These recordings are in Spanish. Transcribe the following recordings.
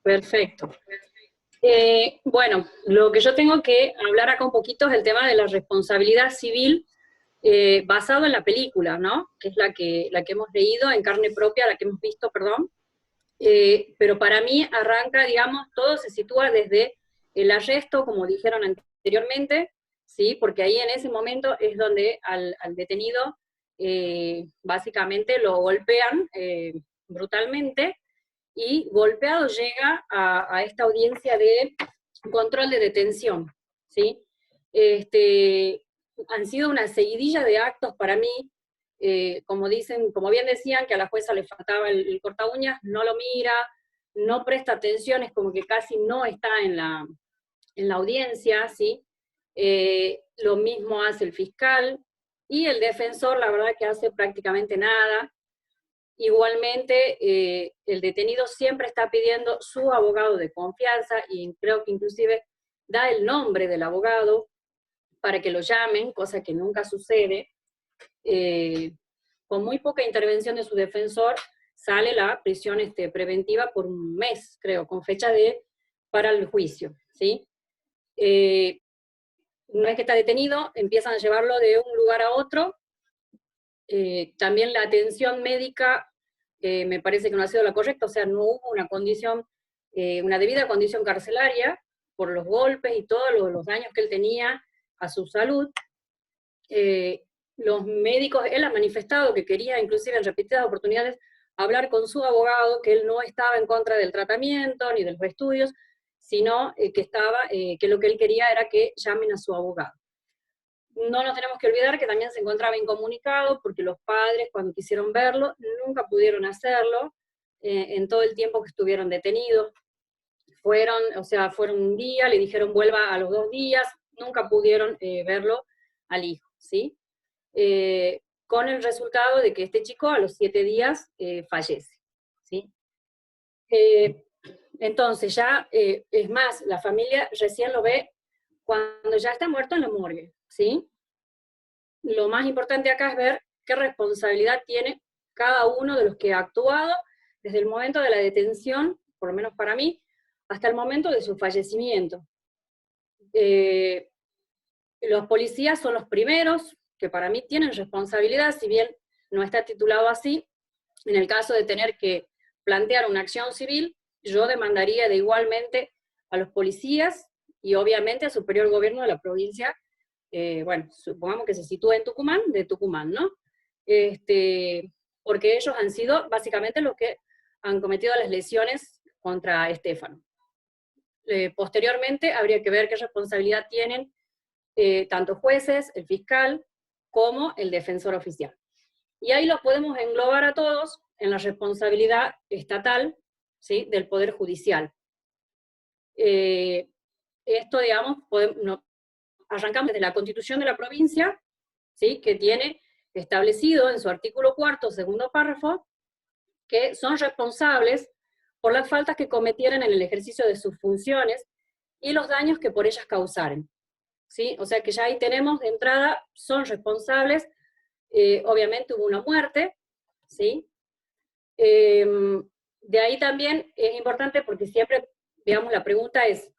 Perfecto. Bueno, lo que yo tengo que hablar acá un poquito es el tema de la responsabilidad civil basado en la película, ¿no? Que es la que hemos leído en carne propia, la que hemos visto, perdón. Pero para mí arranca, digamos, todo se sitúa desde el arresto, como dijeron anteriormente, ¿sí? Porque ahí en ese momento es donde al detenido básicamente lo golpean brutalmente, y golpeado llega a esta audiencia de control de detención, ¿sí? Han sido una seguidilla de actos para mí, como dicen, como bien decían, que a la jueza le faltaba el corta uñas, no lo mira, no presta atención, es como que casi no está en la audiencia, ¿sí? Lo mismo hace el fiscal, y el defensor, la verdad que hace prácticamente nada. Igualmente, el detenido siempre está pidiendo su abogado de confianza, y creo que inclusive da el nombre del abogado para que lo llamen, cosa que nunca sucede. Con muy poca intervención de su defensor, sale la prisión preventiva por un mes, creo, con fecha para el juicio, ¿sí? Una vez que está detenido, empiezan a llevarlo de un lugar a otro. También la atención médica me parece que no ha sido la correcta, o sea, no hubo una condición, una debida condición carcelaria por los golpes y todos los daños que él tenía a su salud. Los médicos, él ha manifestado que quería, inclusive en repetidas oportunidades, hablar con su abogado, que él no estaba en contra del tratamiento ni de los estudios, sino que lo que él quería era que llamen a su abogado. No nos tenemos que olvidar que también se encontraba incomunicado, porque los padres, cuando quisieron verlo, nunca pudieron hacerlo en todo el tiempo que estuvieron detenidos. Fueron un día, le dijeron vuelva a los 2 días, nunca pudieron verlo al hijo, ¿sí? Con el resultado de que este chico a los 7 días fallece, ¿sí? Entonces ya, es más, la familia recién lo ve cuando ya está muerto en la morgue, ¿sí? Lo más importante acá es ver qué responsabilidad tiene cada uno de los que ha actuado desde el momento de la detención, por lo menos para mí, hasta el momento de su fallecimiento. Los policías son los primeros que para mí tienen responsabilidad, si bien no está titulado así. En el caso de tener que plantear una acción civil, yo demandaría de igualmente a los policías y obviamente al superior gobierno de la provincia. Bueno, supongamos que se sitúa en Tucumán, de Tucumán, ¿no? Porque ellos han sido básicamente los que han cometido las lesiones contra Estefano. Posteriormente habría que ver qué responsabilidad tienen tanto jueces, el fiscal, como el defensor oficial. Y ahí los podemos englobar a todos en la responsabilidad estatal, ¿sí?, del Poder Judicial. Esto, digamos, arrancamos desde la Constitución de la provincia, ¿sí?, que tiene establecido en su artículo 4º, segundo párrafo, que son responsables por las faltas que cometieran en el ejercicio de sus funciones y los daños que por ellas causaren, ¿sí? O sea que ya ahí tenemos de entrada, son responsables. Obviamente hubo una muerte, ¿sí? De ahí también es importante, porque siempre, digamos, la pregunta es,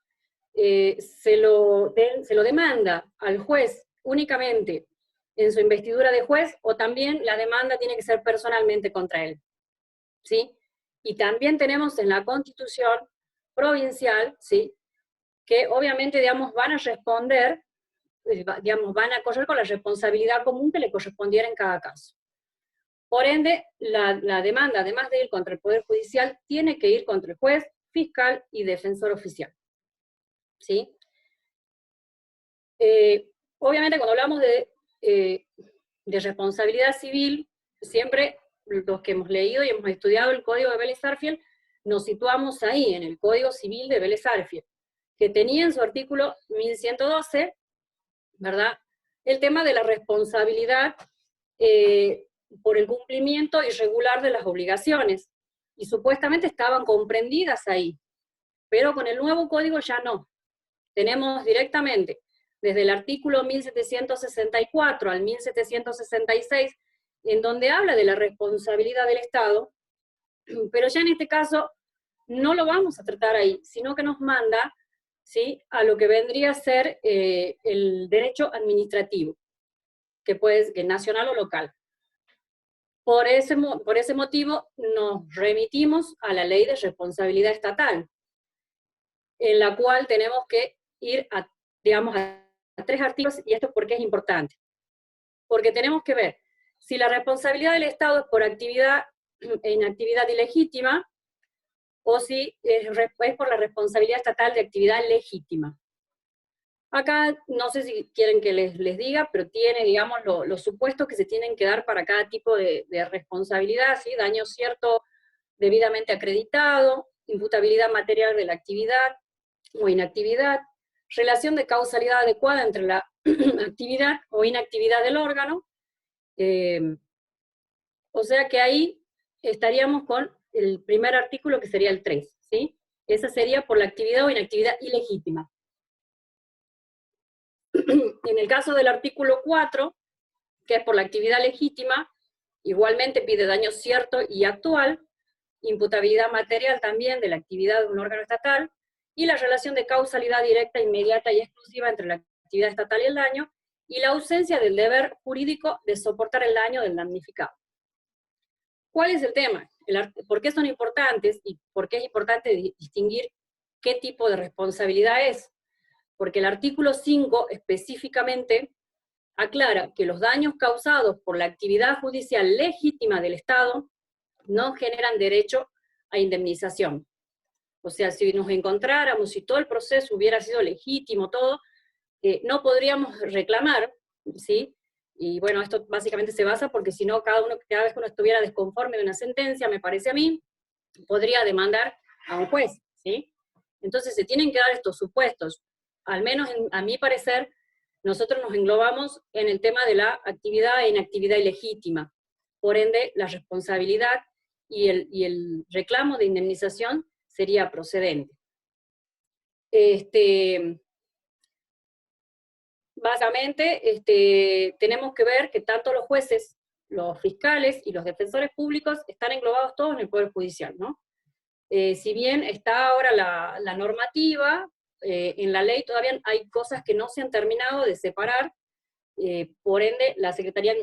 ¿se lo demanda al juez únicamente en su investidura de juez, o también la demanda tiene que ser personalmente contra él? ¿Sí? Y también tenemos en la Constitución provincial, ¿sí?, que obviamente, digamos, van a responder, digamos, van a correr con la responsabilidad común que le correspondiera en cada caso. Por ende, la demanda, además de ir contra el Poder Judicial, tiene que ir contra el juez, fiscal y defensor oficial, ¿sí? Obviamente, cuando hablamos de responsabilidad civil, siempre los que hemos leído y hemos estudiado el Código de Vélez Sarsfield, nos situamos ahí, en el Código Civil de Vélez Sarsfield, que tenía en su artículo 1112, ¿verdad?, el tema de la responsabilidad por el cumplimiento irregular de las obligaciones, y supuestamente estaban comprendidas ahí, pero con el nuevo código ya no. Tenemos directamente, desde el artículo 1764 al 1766, en donde habla de la responsabilidad del Estado, pero ya en este caso no lo vamos a tratar ahí, sino que nos manda, ¿sí?, a lo que vendría a ser el derecho administrativo, que puede ser nacional o local. Por ese motivo nos remitimos a la ley de responsabilidad estatal, en la cual tenemos que ir a, digamos, a 3 artículos, y esto porque es importante. Porque tenemos que ver si la responsabilidad del Estado es por actividad e inactividad ilegítima, o si es por la responsabilidad estatal de actividad legítima. Acá no sé si quieren que les diga, pero tiene, digamos, los supuestos que se tienen que dar para cada tipo de responsabilidad, ¿sí? Daño cierto debidamente acreditado, imputabilidad material de la actividad o inactividad, relación de causalidad adecuada entre la actividad o inactividad del órgano, o sea que ahí estaríamos con el primer artículo, que sería el 3, ¿sí? Esa sería por la actividad o inactividad ilegítima. En el caso del artículo 4, que es por la actividad legítima, igualmente pide daño cierto y actual, imputabilidad material también de la actividad de un órgano estatal, y la relación de causalidad directa, inmediata y exclusiva entre la actividad estatal y el daño, y la ausencia del deber jurídico de soportar el daño del damnificado. ¿Cuál es el tema? ¿Por qué son importantes? Y por qué es importante distinguir qué tipo de responsabilidad es. Porque el artículo 5 específicamente aclara que los daños causados por la actividad judicial legítima del Estado no generan derecho a indemnización. O sea, si nos encontráramos, si todo el proceso hubiera sido legítimo, todo, no podríamos reclamar, ¿sí? Y bueno, esto básicamente se basa porque si no, cada vez que uno estuviera desconforme de una sentencia, me parece a mí, podría demandar a un juez, ¿sí? Entonces se tienen que dar estos supuestos. Al menos a mi parecer, nosotros nos englobamos en el tema de la actividad e inactividad ilegítima. Por ende, la responsabilidad y el reclamo de indemnización sería procedente. Básicamente, tenemos que ver que tanto los jueces, los fiscales y los defensores públicos están englobados todos en el Poder Judicial, ¿no? Si bien está ahora la normativa, en la ley todavía hay cosas que no se han terminado de separar, por ende, la Secretaría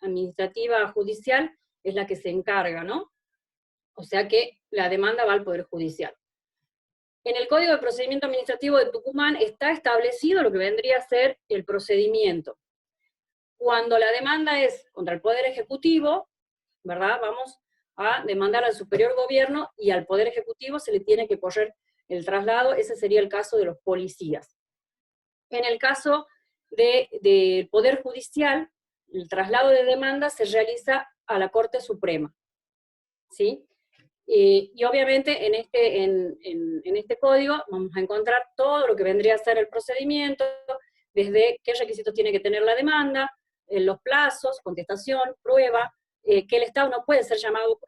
Administrativa Judicial es la que se encarga, ¿no? O sea que la demanda va al Poder Judicial. En el Código de Procedimiento Administrativo de Tucumán está establecido lo que vendría a ser el procedimiento. Cuando la demanda es contra el Poder Ejecutivo, ¿verdad? Vamos a demandar al superior gobierno y al Poder Ejecutivo se le tiene que correr el traslado. Ese sería el caso de los policías. En el caso del Poder Judicial, el traslado de demanda se realiza a la Corte Suprema, ¿sí? Y obviamente en este código vamos a encontrar todo lo que vendría a ser el procedimiento, desde qué requisitos tiene que tener la demanda, los plazos, contestación, prueba, que el Estado no puede ser llamado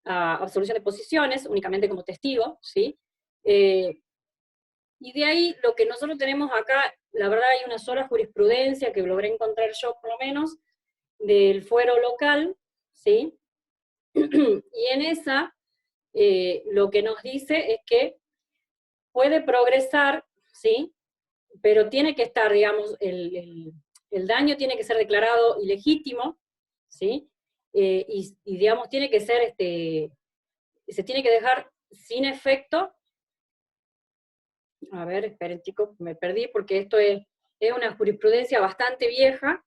a absolución de posiciones, únicamente como testigo, ¿sí? Y de ahí, lo que nosotros tenemos acá, la verdad hay una sola jurisprudencia que logré encontrar yo, por lo menos, del fuero local, ¿sí? Y en esa, lo que nos dice es que puede progresar, ¿sí? Pero tiene que estar, digamos, el daño tiene que ser declarado ilegítimo, ¿sí? Y, digamos, tiene que ser, se tiene que dejar sin efecto. A ver, esperen chicos, me perdí porque esto es una jurisprudencia bastante vieja,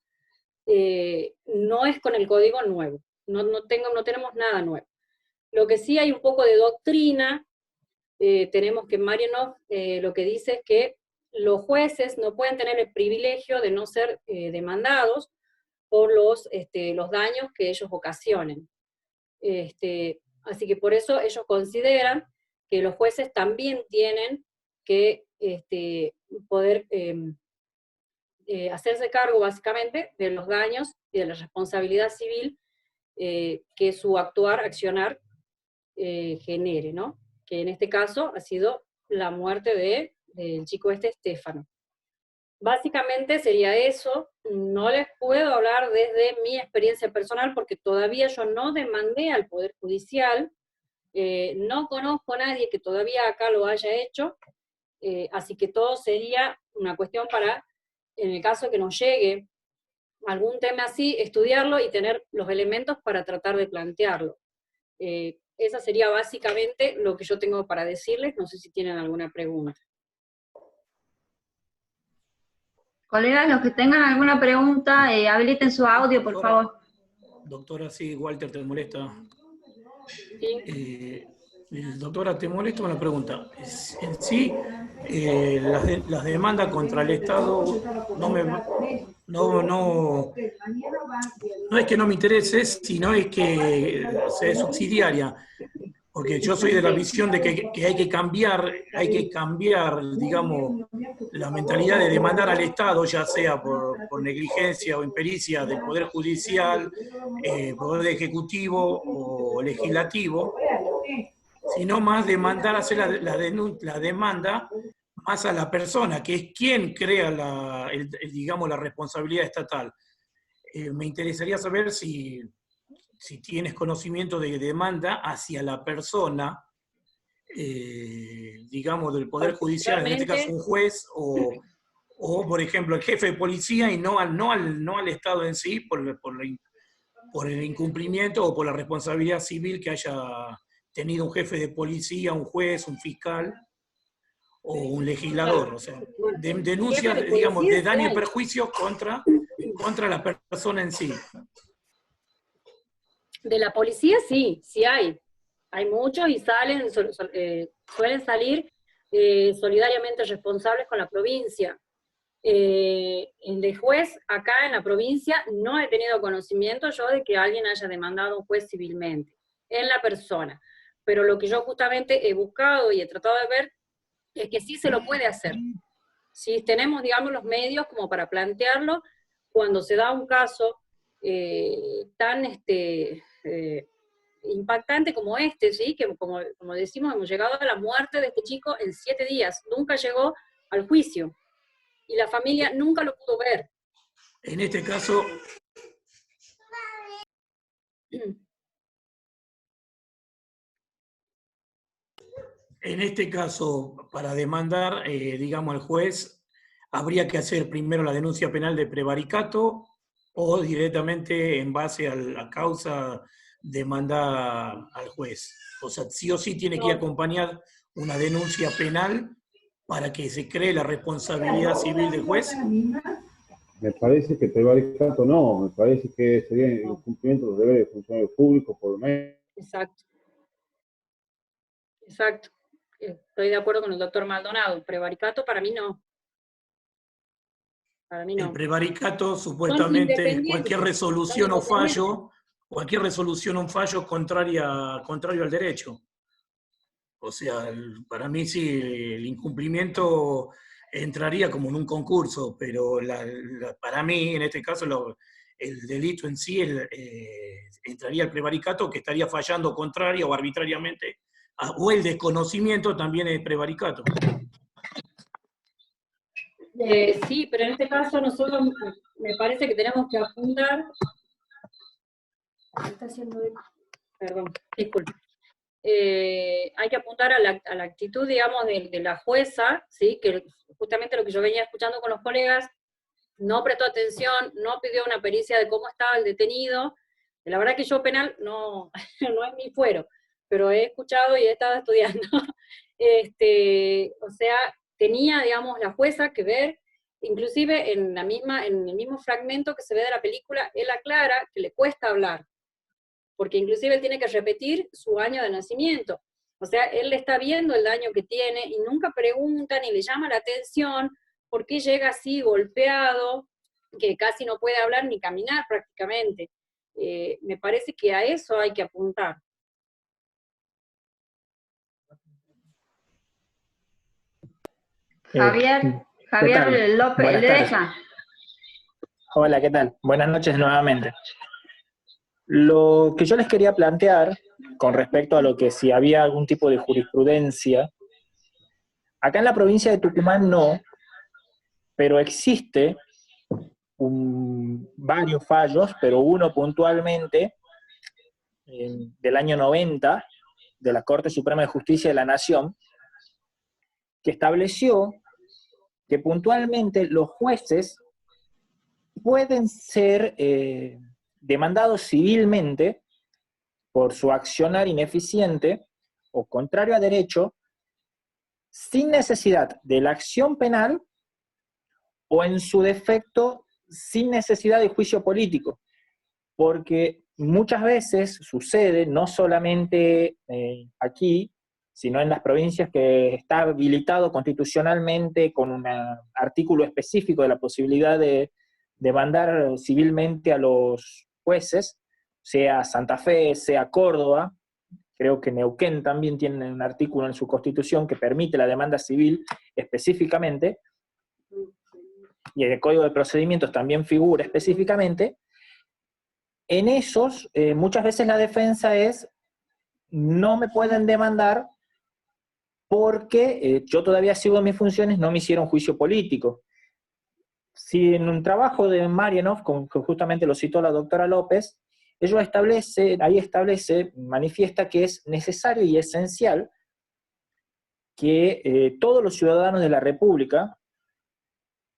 no es con el código nuevo, no tenemos nada nuevo. Lo que sí hay un poco de doctrina, tenemos que Marianov lo que dice es que los jueces no pueden tener el privilegio de no ser demandados por los daños que ellos ocasionen. Así que por eso ellos consideran que los jueces también tienen que poder hacerse cargo básicamente de los daños y de la responsabilidad civil que su accionar genere, ¿no? Que en este caso ha sido la muerte del chico Estefano. Básicamente sería eso. No les puedo hablar desde mi experiencia personal porque todavía yo no demandé al Poder Judicial, No conozco a nadie que todavía acá lo haya hecho, así que todo sería una cuestión para, en el caso que nos llegue algún tema así, estudiarlo y tener los elementos para tratar de plantearlo. Esa sería básicamente lo que yo tengo para decirles, no sé si tienen alguna pregunta. Colegas, los que tengan alguna pregunta, habiliten su audio, por favor. Doctora, sí, Walter, ¿te molesta? ¿Sí? Doctora, ¿te molesta una pregunta? En sí, las demandas contra el Estado no es que no me interese, sino es que sea subsidiaria. Porque yo soy de la visión de que hay que cambiar, digamos, la mentalidad de demandar al Estado, ya sea por negligencia o impericia del Poder Judicial, Poder Ejecutivo o Legislativo, sino más demandar, hacer la demanda más a la persona, que es quien crea digamos, la responsabilidad estatal. Me interesaría saber si tienes conocimiento de demanda hacia la persona, digamos, del Poder Judicial, en este caso un juez, o por ejemplo, el jefe de policía, y no al Estado en sí, por el incumplimiento o por la responsabilidad civil que haya tenido un jefe de policía, un juez, un fiscal o un legislador. O sea, denuncias, digamos, de daño y perjuicio contra la persona en sí. De la policía sí hay. Hay muchos y suelen salir solidariamente responsables con la provincia. El de juez, acá en la provincia, no he tenido conocimiento yo de que alguien haya demandado a un juez civilmente, en la persona. Pero lo que yo justamente he buscado y he tratado de ver es que sí se lo puede hacer. Si tenemos, digamos, los medios como para plantearlo, cuando se da un caso tan impactante como este, ¿sí? Que como decimos, hemos llegado a la muerte de este chico en 7 días, nunca llegó al juicio, y la familia nunca lo pudo ver. En este caso... En este caso, para demandar, digamos, al juez, habría que hacer primero la denuncia penal de prevaricato o directamente en base a la causa demandar al juez. O sea, sí o sí tiene que acompañar una denuncia penal para que se cree la responsabilidad civil del juez. Me parece que prevaricato no, me parece que sería el cumplimiento de los deberes de funcionarios públicos por lo menos. Exacto. Exacto. Estoy de acuerdo con el doctor Maldonado. Prevaricato para mí no. Para mí no. El prevaricato supuestamente cualquier resolución o fallo contrario al derecho. O sea, para mí sí, el incumplimiento entraría como en un concurso, pero para mí, en este caso, el delito en sí entraría el prevaricato, que estaría fallando contrario o arbitrariamente, o el desconocimiento también es prevaricato. Sí, pero en este caso nosotros me parece que tenemos que apuntar... ¿Qué está haciendo? Perdón, disculpe. Hay que apuntar a la actitud, digamos, de la jueza, ¿sí? Que justamente lo que yo venía escuchando con los colegas, no prestó atención, no pidió una pericia de cómo estaba el detenido. La verdad que yo penal no, no es mi fuero, pero he escuchado y he estado estudiando. O sea, tenía, digamos, la jueza que ver, inclusive en el mismo fragmento que se ve de la película, él aclara que le cuesta hablar, porque inclusive él tiene que repetir su año de nacimiento. O sea, él está viendo el daño que tiene y nunca pregunta ni le llama la atención por qué llega así golpeado, que casi no puede hablar ni caminar prácticamente. Me parece que a eso hay que apuntar. Javier López Ledesma. Hola, ¿qué tal? Buenas noches nuevamente. Lo que yo les quería plantear con respecto a lo que si había algún tipo de jurisprudencia, acá en la provincia de Tucumán no, pero existe varios fallos, pero uno puntualmente del año 90, de la Corte Suprema de Justicia de la Nación, que estableció que puntualmente los jueces pueden ser demandados civilmente por su accionar ineficiente o contrario a derecho, sin necesidad de la acción penal o en su defecto sin necesidad de juicio político, porque muchas veces sucede, no solamente aquí, sino en las provincias que está habilitado constitucionalmente con un artículo específico de la posibilidad de demandar civilmente a los jueces, sea Santa Fe, sea Córdoba, creo que Neuquén también tiene un artículo en su constitución que permite la demanda civil específicamente, y el Código de Procedimientos también figura específicamente. En esos, muchas veces la defensa es, no me pueden demandar porque yo todavía sigo en mis funciones, no me hicieron juicio político. Si en un trabajo de Marianov, que justamente lo citó la doctora López, manifiesta que es necesario y esencial que todos los ciudadanos de la República,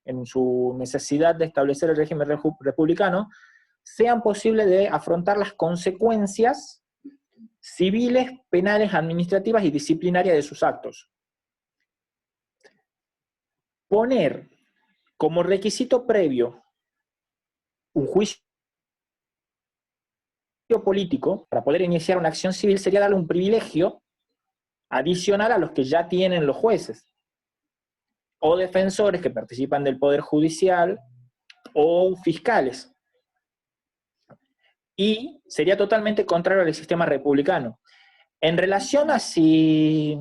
en su necesidad de establecer el régimen republicano, sean posibles de afrontar las consecuencias civiles, penales, administrativas y disciplinarias de sus actos. Poner como requisito previo un juicio político para poder iniciar una acción civil sería darle un privilegio adicional a los que ya tienen los jueces, o defensores que participan del Poder Judicial, o fiscales. Y sería totalmente contrario al sistema republicano. En relación a si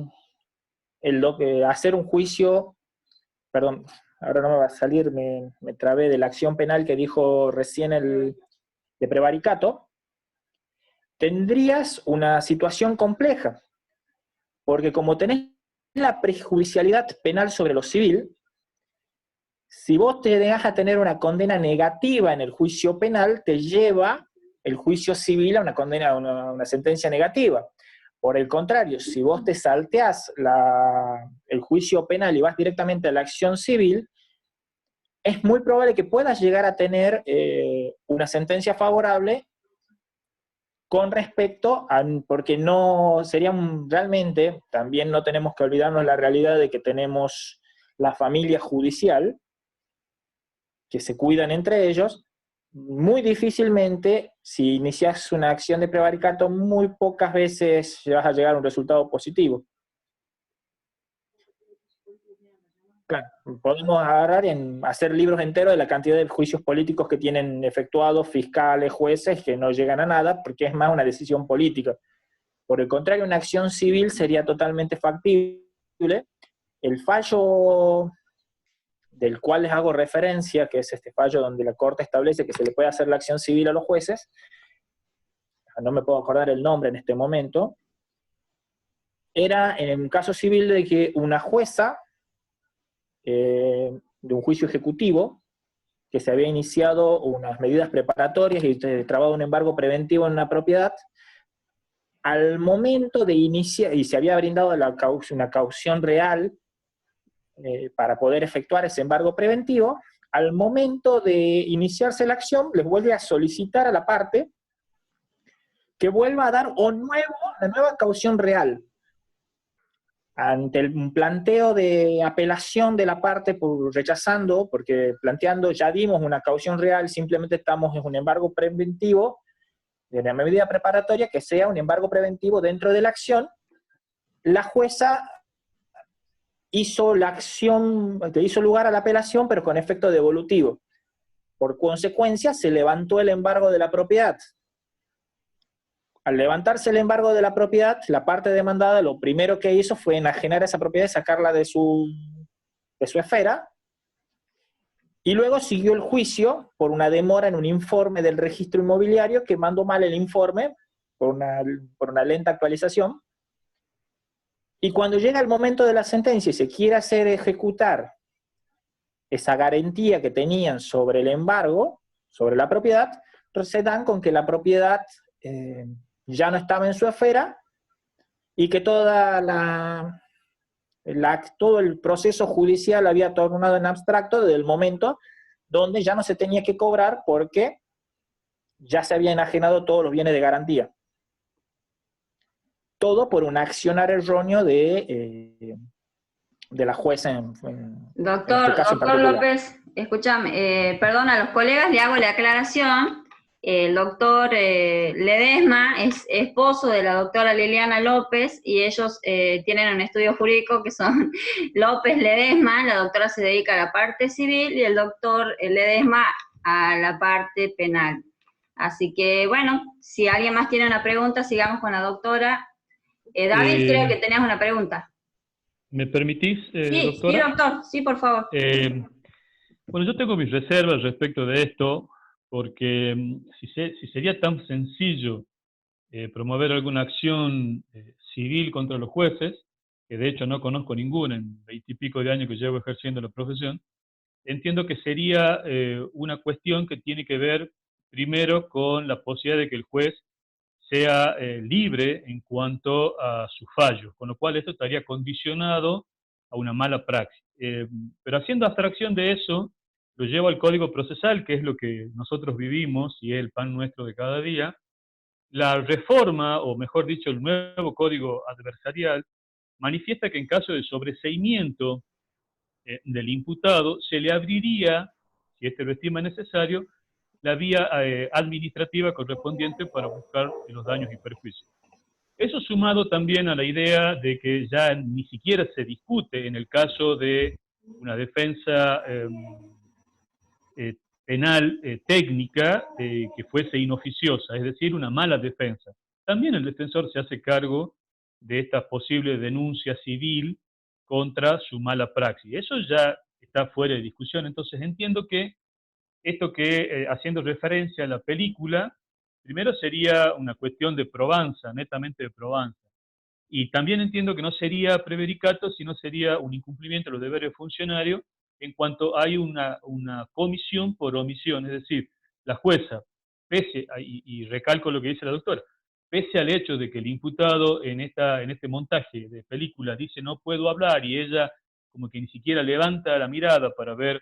hacer un juicio, perdón, ahora no me va a salir, me trabé de la acción penal que dijo recién de prevaricato, tendrías una situación compleja, porque como tenés la prejudicialidad penal sobre lo civil, si vos te dejas a tener una condena negativa en el juicio penal, te lleva el juicio civil a una condena, a una sentencia negativa. Por el contrario, si vos te salteás el juicio penal y vas directamente a la acción civil, es muy probable que puedas llegar a tener una sentencia favorable con respecto a, porque no sería realmente, también no tenemos que olvidarnos la realidad de que tenemos la familia judicial, que se cuidan entre ellos. Muy difícilmente, si inicias una acción de prevaricato, muy pocas veces vas a llegar a un resultado positivo. Claro, podemos agarrar y hacer libros enteros de la cantidad de juicios políticos que tienen efectuados fiscales, jueces, que no llegan a nada, porque es más una decisión política. Por el contrario, una acción civil sería totalmente factible. El fallo del cual les hago referencia, que es este fallo donde la Corte establece que se le puede hacer la acción civil a los jueces, no me puedo acordar el nombre en este momento, era en un caso civil de que una jueza de un juicio ejecutivo, que se había iniciado unas medidas preparatorias y trabado un embargo preventivo en una propiedad, al momento de iniciar, y se había brindado una caución real para poder efectuar ese embargo preventivo, al momento de iniciarse la acción, les vuelve a solicitar a la parte que vuelva a dar la nueva caución real. Ante un planteo de apelación de la parte rechazando, porque planteando ya dimos una caución real, simplemente estamos en un embargo preventivo, de una medida preparatoria que sea un embargo preventivo dentro de la acción, la jueza hizo lugar a la apelación, pero con efecto devolutivo. Por consecuencia, se levantó el embargo de la propiedad. Al levantarse el embargo de la propiedad, la parte demandada lo primero que hizo fue enajenar esa propiedad y sacarla de su esfera, y luego siguió el juicio por una demora en un informe del registro inmobiliario que mandó mal el informe por una lenta actualización. Y cuando llega el momento de la sentencia y se quiere hacer ejecutar esa garantía que tenían sobre el embargo, sobre la propiedad, se dan con que la propiedad ya no estaba en su esfera, y que todo el proceso judicial había tornado en abstracto desde el momento donde ya no se tenía que cobrar porque ya se habían enajenado todos los bienes de garantía. Todo por un accionar erróneo de la jueza en Doctor, este caso en doctor particular. López, escúchame, perdón, a los colegas le hago la aclaración. El doctor Ledesma es esposo de la doctora Liliana López y ellos tienen un estudio jurídico que son López Ledesma. La doctora se dedica a la parte civil y el doctor Ledesma a la parte penal. Así que, bueno, si alguien más tiene una pregunta, sigamos con la doctora. David, creo que tenías una pregunta. ¿Me permitís, Sí, doctora? sí, doctor, sí, por favor. Bueno, yo tengo mis reservas respecto de esto, porque si sería tan sencillo promover alguna acción civil contra los jueces, que de hecho no conozco ninguna en 20 y pico de años que llevo ejerciendo la profesión, entiendo que sería una cuestión que tiene que ver primero con la posibilidad de que el juez sea libre en cuanto a sus fallos, con lo cual esto estaría condicionado a una mala praxis. Pero haciendo abstracción de eso, lo llevo al Código Procesal, que es lo que nosotros vivimos y es el pan nuestro de cada día. La reforma, o mejor dicho, el nuevo Código Adversarial, manifiesta que en caso de sobreseimiento del imputado, se le abriría, si este lo estima necesario, la vía administrativa correspondiente para buscar los daños y perjuicios. Eso sumado también a la idea de que ya ni siquiera se discute en el caso de una defensa penal técnica que fuese inoficiosa, es decir, una mala defensa. También el defensor se hace cargo de esta posible denuncia civil contra su mala praxis. Eso ya está fuera de discusión, entonces entiendo que esto que, haciendo referencia a la película, primero sería una cuestión de probanza, netamente de probanza. Y también entiendo que no sería prevaricato, sino sería un incumplimiento de los deberes funcionarios en cuanto hay una comisión por omisión. Es decir, la jueza, pese a, y recalco lo que dice la doctora, pese al hecho de que el imputado en este montaje de película dice no puedo hablar y ella como que ni siquiera levanta la mirada para ver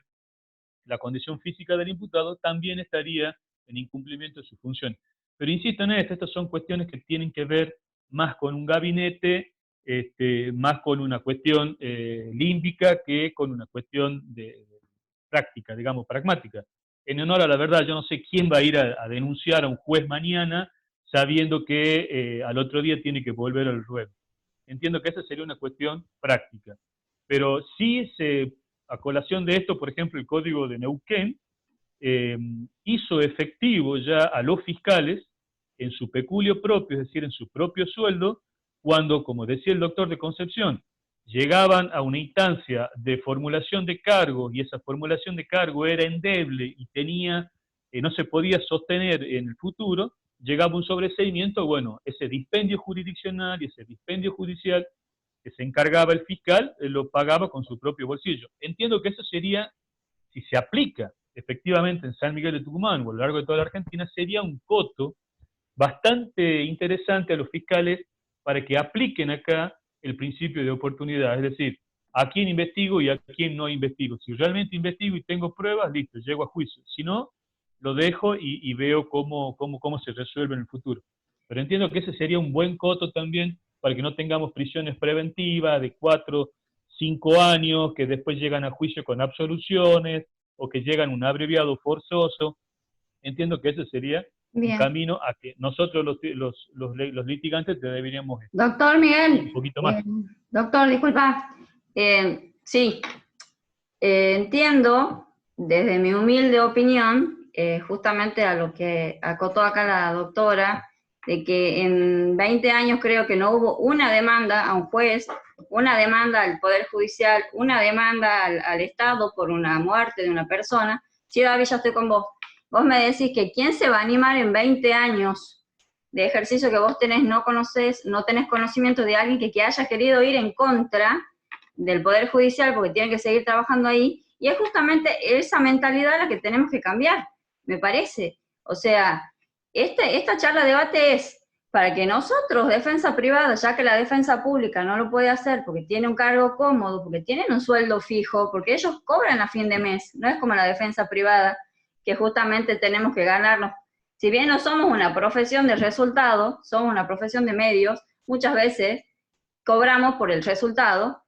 la condición física del imputado, también estaría en incumplimiento de su función. Pero insisto en esto, estas son cuestiones que tienen que ver más con un gabinete, más con una cuestión límbica que con una cuestión de práctica, digamos, pragmática. En honor a la verdad, yo no sé quién va a ir a denunciar a un juez mañana sabiendo que al otro día tiene que volver al ruedo. Entiendo que esa sería una cuestión práctica. Pero sí a colación de esto, por ejemplo, el Código de Neuquén hizo efectivo ya a los fiscales en su peculio propio, es decir, en su propio sueldo, cuando, como decía el doctor de Concepción, llegaban a una instancia de formulación de cargo y esa formulación de cargo era endeble y no se podía sostener en el futuro, llegaba un sobreseimiento, bueno, ese dispendio jurisdiccional y ese dispendio judicial que se encargaba el fiscal, lo pagaba con su propio bolsillo. Entiendo que eso sería, si se aplica efectivamente en San Miguel de Tucumán o a lo largo de toda la Argentina, sería un coto bastante interesante a los fiscales para que apliquen acá el principio de oportunidad, es decir, a quién investigo y a quién no investigo. Si realmente investigo y tengo pruebas, listo, llego a juicio. Si no, lo dejo y veo cómo se resuelve en el futuro. Pero entiendo que ese sería un buen coto también para que no tengamos prisiones preventivas de 4, 5 años, que después llegan a juicio con absoluciones, o que llegan a un abreviado forzoso. Entiendo que ese sería un camino a que nosotros los litigantes deberíamos Doctor Miguel, un poquito más. Doctor, disculpa. Sí, entiendo, desde mi humilde opinión, justamente a lo que acotó acá la doctora, de que en 20 años creo que no hubo una demanda a un juez, una demanda al Poder Judicial, una demanda al Estado por una muerte de una persona. Sí, David, ya estoy con vos. Vos me decís que ¿quién se va a animar en 20 años de ejercicio que vos no tenés conocimiento de alguien que haya querido ir en contra del Poder Judicial porque tiene que seguir trabajando ahí? Y es justamente esa mentalidad la que tenemos que cambiar, me parece. O sea, esta charla de debate es para que nosotros, defensa privada, ya que la defensa pública no lo puede hacer porque tiene un cargo cómodo, porque tienen un sueldo fijo, porque ellos cobran a fin de mes, no es como la defensa privada, que justamente tenemos que ganarnos. Si bien no somos una profesión de resultado, somos una profesión de medios, muchas veces cobramos por el resultado,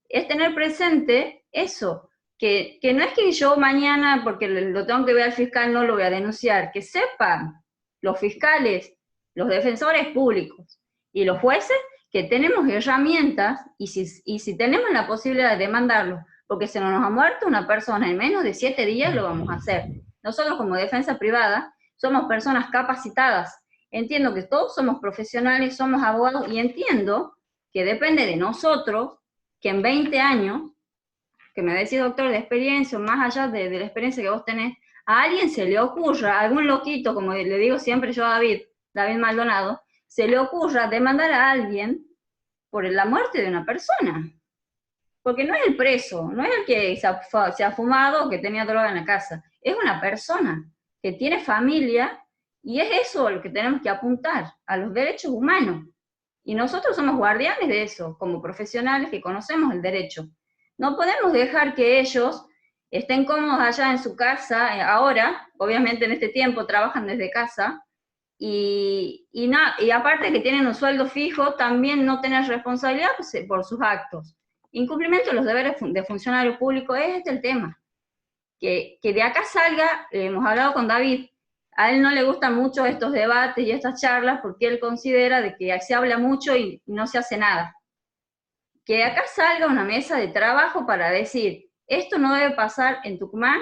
es tener presente eso, que no es que yo mañana, porque lo tengo que ver al fiscal, no lo voy a denunciar, que sepan los fiscales, los defensores públicos y los jueces que tenemos herramientas y si tenemos la posibilidad de demandarlo, porque se nos ha muerto una persona en menos de 7 días, lo vamos a hacer. Nosotros como defensa privada somos personas capacitadas. Entiendo que todos somos profesionales, somos abogados y entiendo que depende de nosotros que en 20 años, que me decís doctor de experiencia, más allá de la experiencia que vos tenés, a alguien se le ocurra, a algún loquito, como le digo siempre yo a David Maldonado, se le ocurra demandar a alguien por la muerte de una persona. Porque no es el preso, no es el que se ha fumado o que tenía droga en la casa, es una persona que tiene familia y es eso lo que tenemos que apuntar, a los derechos humanos. Y nosotros somos guardianes de eso, como profesionales que conocemos el derecho. No podemos dejar que ellos estén cómodos allá en su casa, ahora, obviamente en este tiempo trabajan desde casa, y aparte que tienen un sueldo fijo, también no tener responsabilidad por sus actos. Incumplimiento de los deberes de funcionario público, es el tema. Que de acá salga, hemos hablado con David, a él no le gustan mucho estos debates y estas charlas porque él considera de que se habla mucho y no se hace nada. Que de acá salga una mesa de trabajo para decir, esto no debe pasar en Tucumán,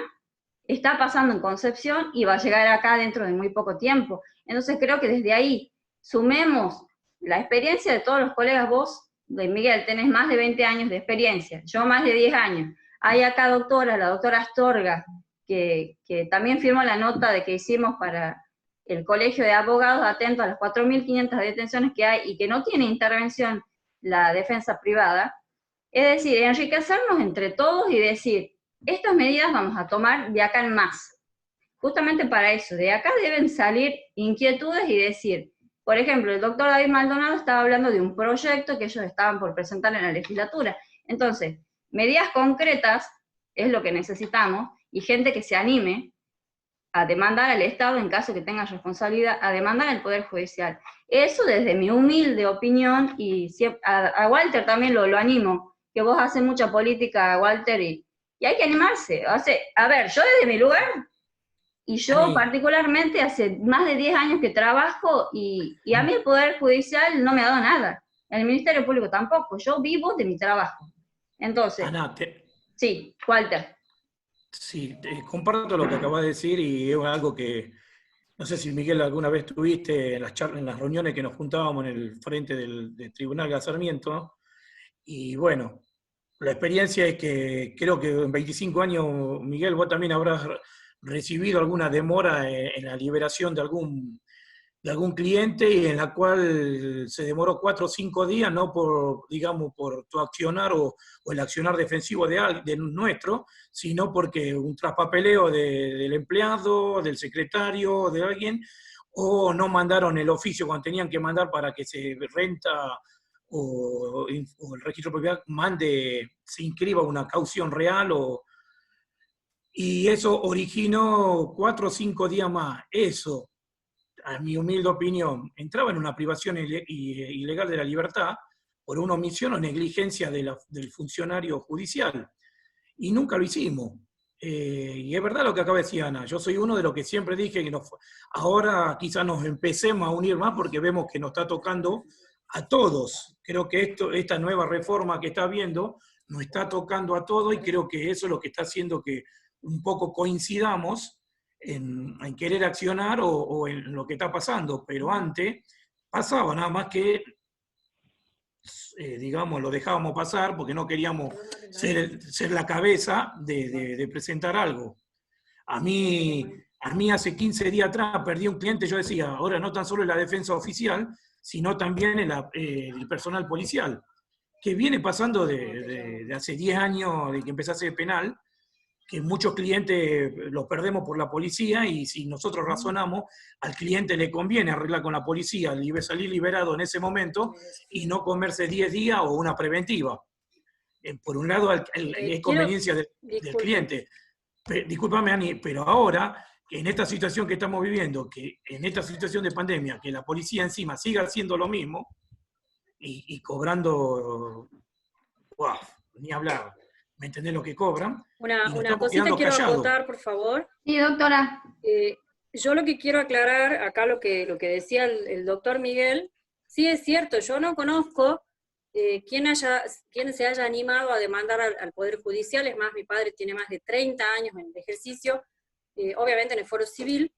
está pasando en Concepción y va a llegar acá dentro de muy poco tiempo. Entonces creo que desde ahí sumemos la experiencia de todos los colegas. Vos, Miguel, tenés más de 20 años de experiencia, yo más de 10 años. Hay acá doctora, la doctora Astorga, que también firmó la nota de que hicimos para el Colegio de Abogados, atento a las 4.500 detenciones que hay y que no tiene intervención la defensa privada. Es decir, enriquecernos entre todos y decir, estas medidas vamos a tomar de acá en más. Justamente para eso, de acá deben salir inquietudes y decir, por ejemplo, el doctor David Maldonado estaba hablando de un proyecto que ellos estaban por presentar en la legislatura. Entonces, medidas concretas es lo que necesitamos, y gente que se anime a demandar al Estado en caso que tenga responsabilidad, a demandar al Poder Judicial. Eso desde mi humilde opinión, y a Walter también lo animo, que vos haces mucha política, Walter, y hay que animarse. A ver, yo desde mi lugar, y yo particularmente hace más de 10 años que trabajo, y a mí el Poder Judicial no me ha dado nada, el Ministerio Público tampoco, yo vivo de mi trabajo. Entonces, Ana, sí, Walter. Sí, comparto lo que acabas de decir y es algo que, no sé si Miguel alguna vez tuviste en las charlas, en las reuniones que nos juntábamos en el frente del Tribunal de Sarmiento, ¿no? Y bueno, la experiencia es que creo que en 25 años, Miguel, vos también habrás recibido alguna demora en la liberación de algún cliente y en la cual se demoró 4 o 5 días, no por, digamos, por tu accionar o el accionar defensivo de nuestro, sino porque un traspapeleo del empleado, del secretario, de alguien, o no mandaron el oficio cuando tenían que mandar para que se renta o el registro de propiedad se inscriba una caución real, y eso originó 4 o 5 días más. Eso, a mi humilde opinión, entraba en una privación ilegal de la libertad por una omisión o negligencia del funcionario judicial. Y nunca lo hicimos. Y es verdad lo que acaba de decir Ana. Yo soy uno de los que siempre dije que ahora quizás nos empecemos a unir más porque vemos que nos está tocando a todos. Creo que esta nueva reforma que está habiendo nos está tocando a todos y creo que eso es lo que está haciendo que un poco coincidamos en querer accionar o en lo que está pasando, pero antes pasaba nada más que, digamos, lo dejábamos pasar porque no queríamos ser la cabeza de presentar algo. A mí hace 15 días atrás perdí un cliente, yo decía, ahora no tan solo en la defensa oficial, sino también en el personal policial, que viene pasando de hace 10 años de que empecé a hacer penal, que muchos clientes los perdemos por la policía, y si nosotros razonamos, al cliente le conviene arreglar con la policía, salir liberado en ese momento y no comerse 10 días o una preventiva. Por un lado, es conveniencia del cliente. Discúlpame, Ani, pero ahora, en esta situación que estamos viviendo, que en esta situación de pandemia, que la policía encima siga haciendo lo mismo y cobrando, ¡wow!, ni hablar, ¿me entendés lo que cobran? Una cosita quiero acotar, por favor. Sí, doctora. Yo lo que quiero aclarar, acá lo que decía el doctor Miguel, sí es cierto, yo no conozco quien se haya animado a demandar al Poder Judicial. Es más, mi padre tiene más de 30 años en el ejercicio, obviamente en el foro civil,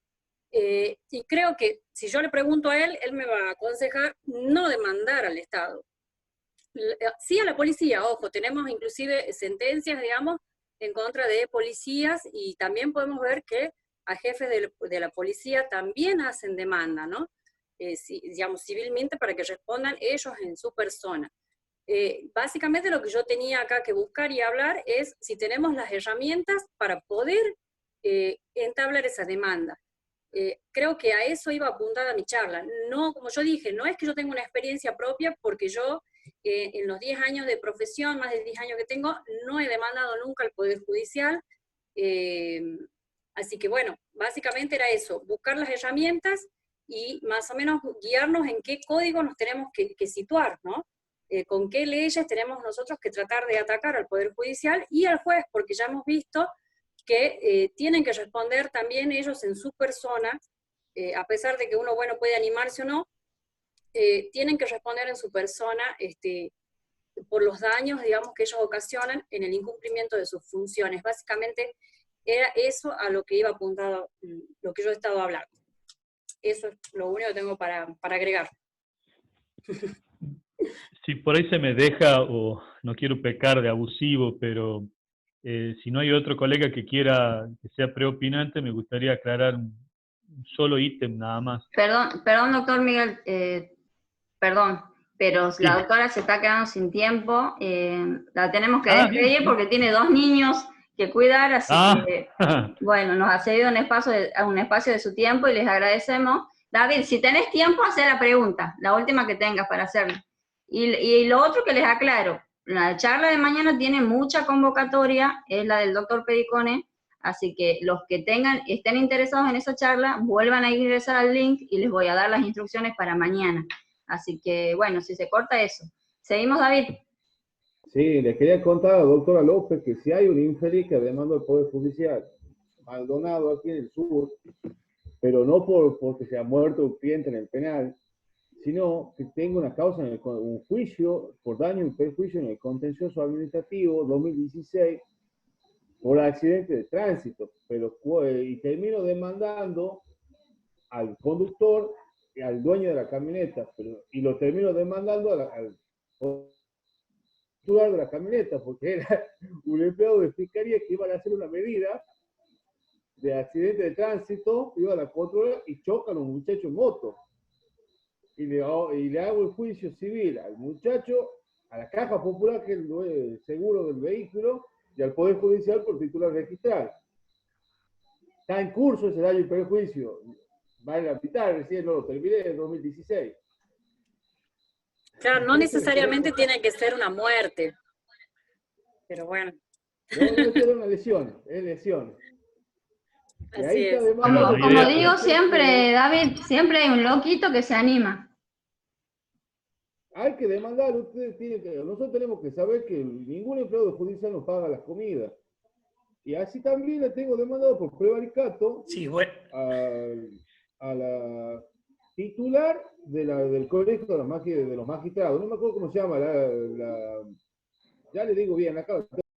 y creo que si yo le pregunto a él me va a aconsejar no demandar al Estado. Sí a la policía, ojo, tenemos inclusive sentencias, digamos, en contra de policías, y también podemos ver que a jefes de la policía también hacen demanda, ¿no? Digamos, civilmente, para que respondan ellos en su persona. Básicamente lo que yo tenía acá que buscar y hablar es si tenemos las herramientas para poder entablar esa demanda. Creo que a eso iba apuntada mi charla. No, como yo dije, no es que yo tenga una experiencia propia, porque yo en los 10 años de profesión, más de 10 años que tengo, no he demandado nunca al Poder Judicial. Así que bueno, básicamente era eso, buscar las herramientas y más o menos guiarnos en qué código nos tenemos que situar, ¿no? Con qué leyes tenemos nosotros que tratar de atacar al Poder Judicial y al juez, porque ya hemos visto que tienen que responder también ellos en su persona, a pesar de que uno, bueno, puede animarse o no, tienen que responder en su persona por los daños, digamos, que ellos ocasionan en el incumplimiento de sus funciones. Básicamente era eso a lo que iba apuntado, lo que yo he estado hablando. Eso es lo único que tengo para agregar. Si por ahí se me deja, o no quiero pecar de abusivo, pero si no hay otro colega que quiera que sea preopinante, me gustaría aclarar un solo ítem nada más. Perdón, doctor Miguel, perdón, pero la doctora se está quedando sin tiempo, la tenemos que despedir porque tiene 2 niños que cuidar, así que, bueno, nos ha cedido un espacio de su tiempo y les agradecemos. David, si tenés tiempo, haz la pregunta, la última que tengas para hacerla. Y lo otro que les aclaro, la charla de mañana tiene mucha convocatoria, es la del doctor Pericone, así que los que estén interesados en esa charla, vuelvan a ingresar al link y les voy a dar las instrucciones para mañana. Así que, bueno, si se corta eso. ¿Seguimos, David? Sí, le quería contar a la doctora López que si hay un infeliz que demandó al Poder Judicial, Maldonado aquí en el sur, pero no porque se ha muerto un cliente en el penal, sino que tengo una causa, un juicio por daño y perjuicio en el contencioso administrativo 2016 por accidente de tránsito, y termino demandando al conductor y al dueño de la camioneta, y lo termino demandando al titular de la camioneta, porque era un empleado de fiscalía que iban a hacer una medida de accidente de tránsito, iba a la controlar y chocan a un muchacho en moto. Y le hago el juicio civil al muchacho, a la Caja Popular, que es el seguro del vehículo, y al Poder Judicial por titular registral. Está en curso ese daño y perjuicio. Va en la mitad, recién no lo terminé en 2016. Claro, no necesariamente tiene que ser una muerte. Pero bueno. No tiene lesiones, es lesiones. Así es. Como digo siempre, David, siempre hay un loquito que se anima. Hay que demandar, nosotros tenemos que saber que ningún empleado judicial nos paga las comidas. Y así también le tengo demandado por prevaricato a la titular del Colegio de los Magistrados. No me acuerdo cómo se llama, ya le digo bien, acá